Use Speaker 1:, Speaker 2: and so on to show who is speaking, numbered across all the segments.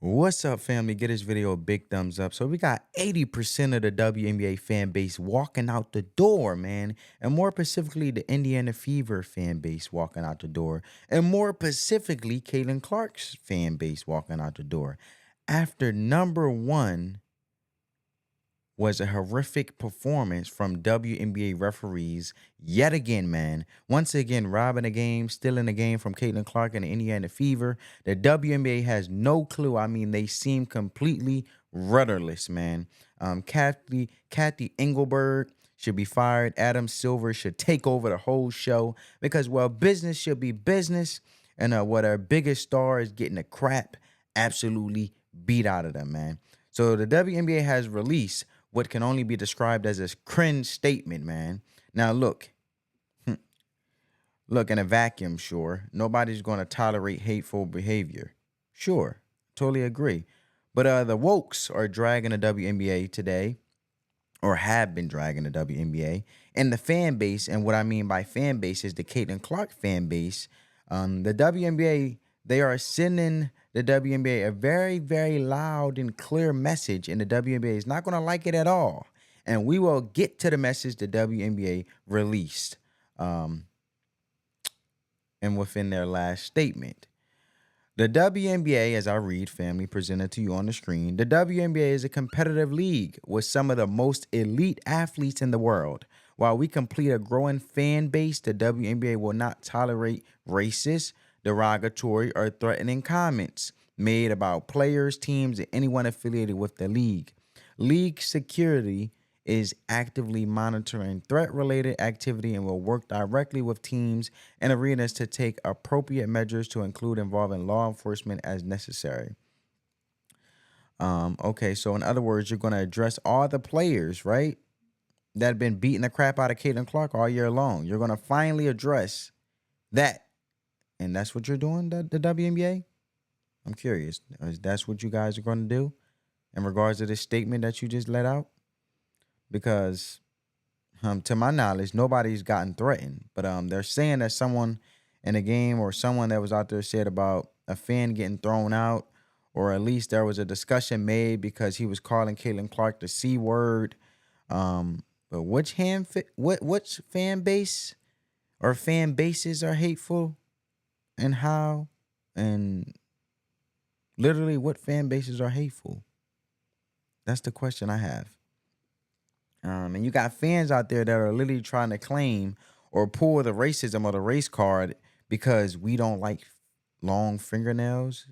Speaker 1: What's up, family? Get this video a big thumbs up. So we got 80% of the WNBA fan base walking out the door, man. And more specifically, the Indiana Fever fan base walking out the door. And more specifically, Caitlin Clark's fan base walking out the door. After number one was a horrific performance from WNBA referees yet again, man. Once again, robbing a game, stealing a game from Caitlin Clark and the Indiana Fever. The WNBA has no clue. I mean, they seem completely rudderless, man. Kathy Engelberg should be fired. Adam Silver should take over the whole show because, well, business should be business. And what our biggest star is getting the crap absolutely beat out of them, man. So the WNBA has released what can only be described as a cringe statement, man. Now, look, in a vacuum, sure, nobody's going to tolerate hateful behavior. Sure, totally agree. But the wokes are dragging the WNBA today, or have been dragging the WNBA, and the fan base, and what I mean by fan base is the Caitlin Clark fan base. The WNBA, they are sending the WNBA a very, very loud and clear message, and the WNBA is not going to like it at all. And we will get to the message the WNBA released and within their last statement. The WNBA, as I read, family, presented to you on the screen, the WNBA is a competitive league with some of the most elite athletes in the world. While we complete a growing fan base, the WNBA will not tolerate racist, derogatory, or threatening comments made about players, teams, and anyone affiliated with the league. League security is actively monitoring threat-related activity and will work directly with teams and arenas to take appropriate measures to include involving law enforcement as necessary. Okay, so in other words, you're going to address all the players, right, that have been beating the crap out of Caitlin Clark all year long. You're going to finally address that. And that's what you're doing, the WNBA? I'm curious. Is that what you guys are going to do in regards to this statement that you just let out? Because to my knowledge, nobody's gotten threatened. But they're saying that someone in a game or someone that was out there said about a fan getting thrown out, or at least there was a discussion made because he was calling Caitlin Clark the C word. But which fan base or fan bases are hateful? And how, and literally what fan bases are hateful? That's the question I have. And you got fans out there that are literally trying to claim or pull the racism or the race card because we don't like long fingernails.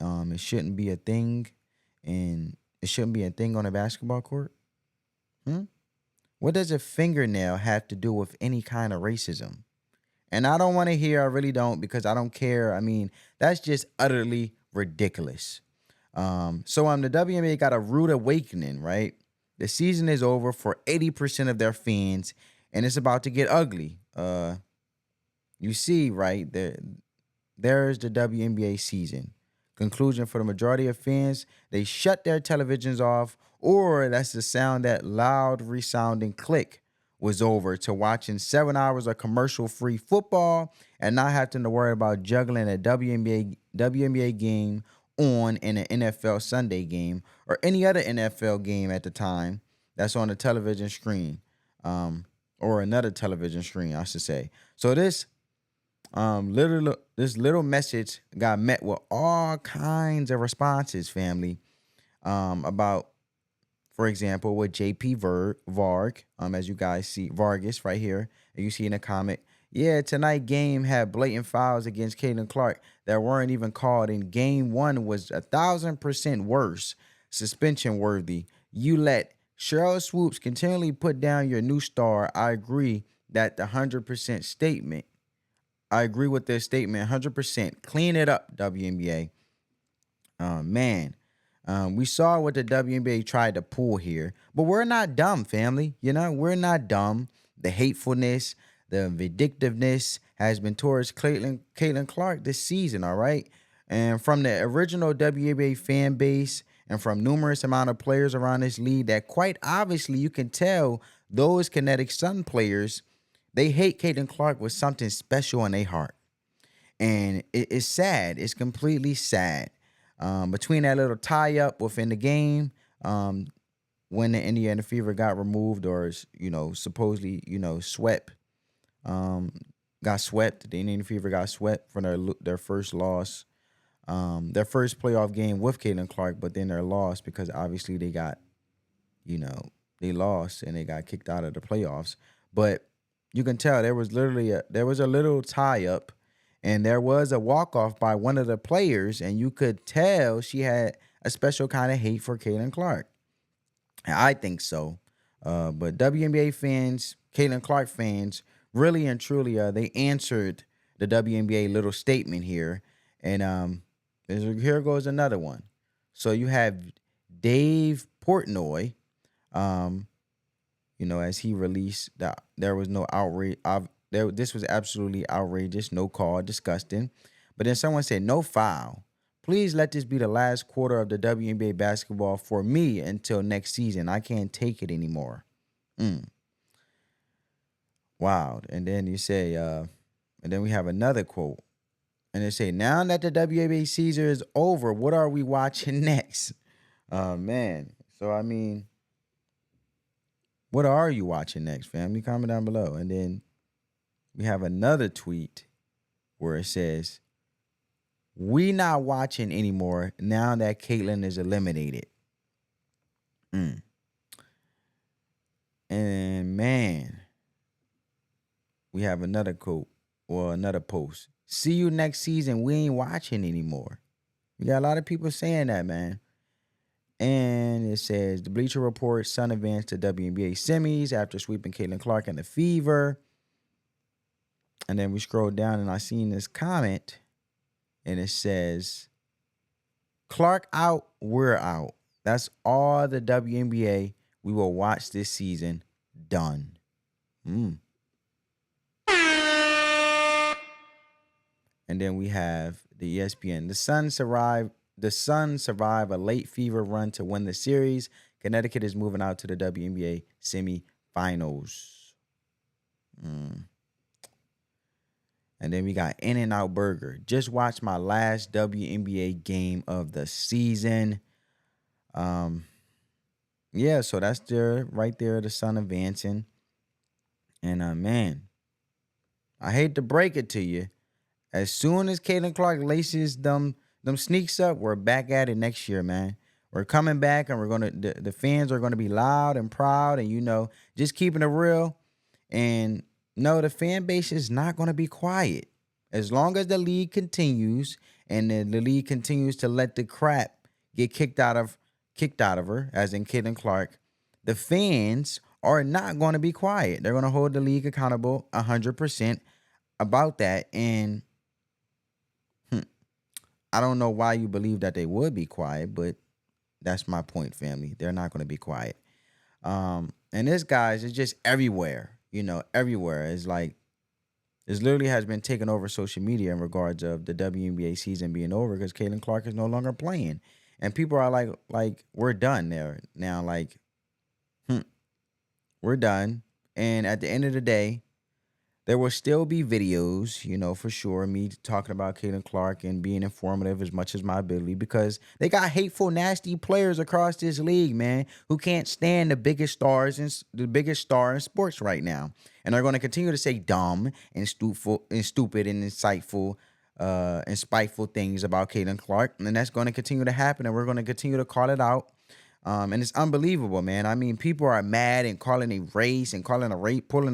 Speaker 1: It shouldn't be a thing, and it shouldn't be a thing on a basketball court. What does a fingernail have to do with any kind of racism? And I don't want to hear, I really don't, because I don't care. I mean, that's just utterly ridiculous. So the WNBA got a rude awakening, right? The season is over for 80% of their fans, and it's about to get ugly. You see, right, there's the WNBA season. Conclusion for the majority of fans, they shut their televisions off, or that's the sound, that loud resounding click was over, to watching 7 hours of commercial-free football and not having to worry about juggling a WNBA game on in an NFL Sunday game or any other NFL game at the time that's on the television screen, or another television screen, I should say. So this little message got met with all kinds of responses, family, about, for example, with JP Varg, as you guys see, Vargas right here, and you see in the comment, yeah, tonight game had blatant fouls against Caitlin Clark that weren't even called, and game one was 1,000% worse, suspension worthy. You let Cheryl Swoops continually put down your new star. I agree that the 100% statement. I agree with this statement 100%. Clean it up, WNBA. Man. We saw what the WNBA tried to pull here, but we're not dumb, family. We're not dumb. The hatefulness, the vindictiveness has been towards Caitlin Clark this season, all right? And from the original WNBA fan base and from numerous amount of players around this league, that quite obviously you can tell those Kinetic Sun players, they hate Caitlin Clark with something special in their heart. And it's sad. It's completely sad. Between that little tie up within the game, when the Indiana Fever got removed or supposedly swept, um, got swept. The Indiana Fever got swept for their first loss, their first playoff game with Caitlin Clark, but then their loss because obviously they got you know they lost and they got kicked out of the playoffs. But you can tell there was a little tie up, and there was a walk off by one of the players, and you could tell she had a special kind of hate for Caitlin Clark. I think so. But WNBA fans, Caitlin Clark fans, really and truly, they answered the WNBA little statement here. And here goes another one. So you have Dave Portnoy, um, as he released that there was no outrage. This was absolutely outrageous, no call, disgusting. But then someone said, no foul. Please let this be the last quarter of the WNBA basketball for me until next season. I can't take it anymore. Wow. And then you say, and then we have another quote. And they say, now that the WNBA season is over, what are we watching next? Man. So, I mean, what are you watching next, family? Comment down below. And then we have another tweet where it says, we not watching anymore now that Caitlin is eliminated. And man, we have another quote or another post. See you next season. We ain't watching anymore. We got a lot of people saying that, man. And it says the Bleacher Report, Sun advanced to WNBA semis after sweeping Caitlin Clark and the Fever. And then we scroll down and I seen this comment. And it says, Clark out, we're out. That's all the WNBA we will watch this season. Done. And then we have the ESPN. The Sun survived a late Fever run to win the series. Connecticut is moving out to the WNBA semifinals. And then we got In-N-Out Burger. Just watched my last WNBA game of the season. Yeah, so that's right there, the Sun advancing. And man, I hate to break it to you. As soon as Caitlin Clark laces them sneaks up, we're back at it next year, man. We're coming back, and we're gonna the fans are gonna be loud and proud, and just keeping it real. And no, the fan base is not gonna be quiet as long as the league continues, and the league continues to let the crap get kicked out of her, as in Caitlin Clark. The fans are not going to be quiet. They're going to hold the league accountable 100% about that. And I don't know why you believe that they would be quiet, but that's my point, family. They're not going to be quiet. And this, guys, is just everywhere. Everywhere. It's like this literally has been taking over social media in regards of the WNBA season being over because Caitlin Clark is no longer playing. And people are like, we're done there now. Like, we're done. And at the end of the day, there will still be videos, for sure, me talking about Caitlin Clark and being informative as much as my ability, because they got hateful, nasty players across this league, man, who can't stand the biggest star in sports right now. And they're going to continue to say dumb and stupid and insightful and spiteful things about Caitlin Clark. And that's going to continue to happen, and we're going to continue to call it out. And it's unbelievable, man. I mean, people are mad and calling a race and pulling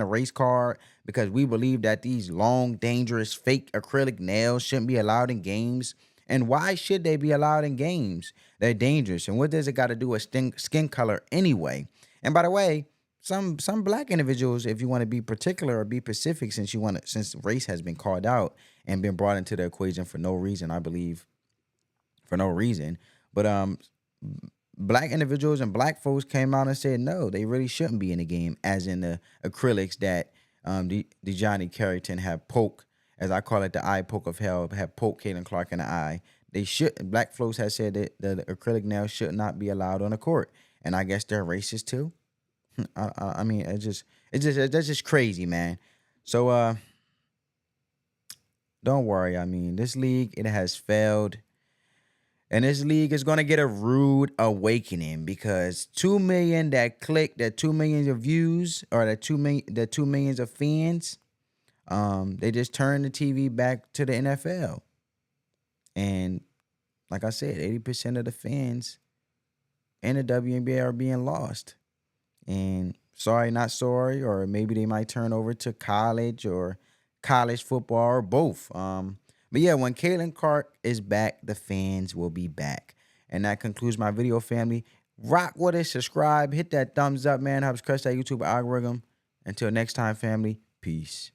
Speaker 1: a race card because we believe that these long, dangerous, fake acrylic nails shouldn't be allowed in games. And why should they be allowed in games? They're dangerous. And what does it got to do with skin color anyway? And by the way, some black individuals, if you want to be particular or be specific, since race has been called out and been brought into the equation for no reason, I believe, for no reason, but black individuals and black folks came out and said no, they really shouldn't be in the game, as in the acrylics that Johnny Carrington have poked, as I call it, the eye poke of hell, have poked Caitlin Clark in the eye. Black folks have said that the acrylic nails should not be allowed on the court, and I guess they're racist too. I mean, that's just crazy, man. So don't worry. I mean, this league, it has failed. And this league is gonna get a rude awakening because 2 million that click, that 2 million of views, or that 2 millions of fans, they just turned the TV back to the NFL. And like I said, 80% of the fans in the WNBA are being lost. And sorry, not sorry, or maybe they might turn over to college or college football or both. But yeah, when Caitlin Clark is back, the fans will be back. And that concludes my video, family. Rock with it, subscribe, hit that thumbs up, man. Helps crush that YouTube algorithm. Until next time, family, peace.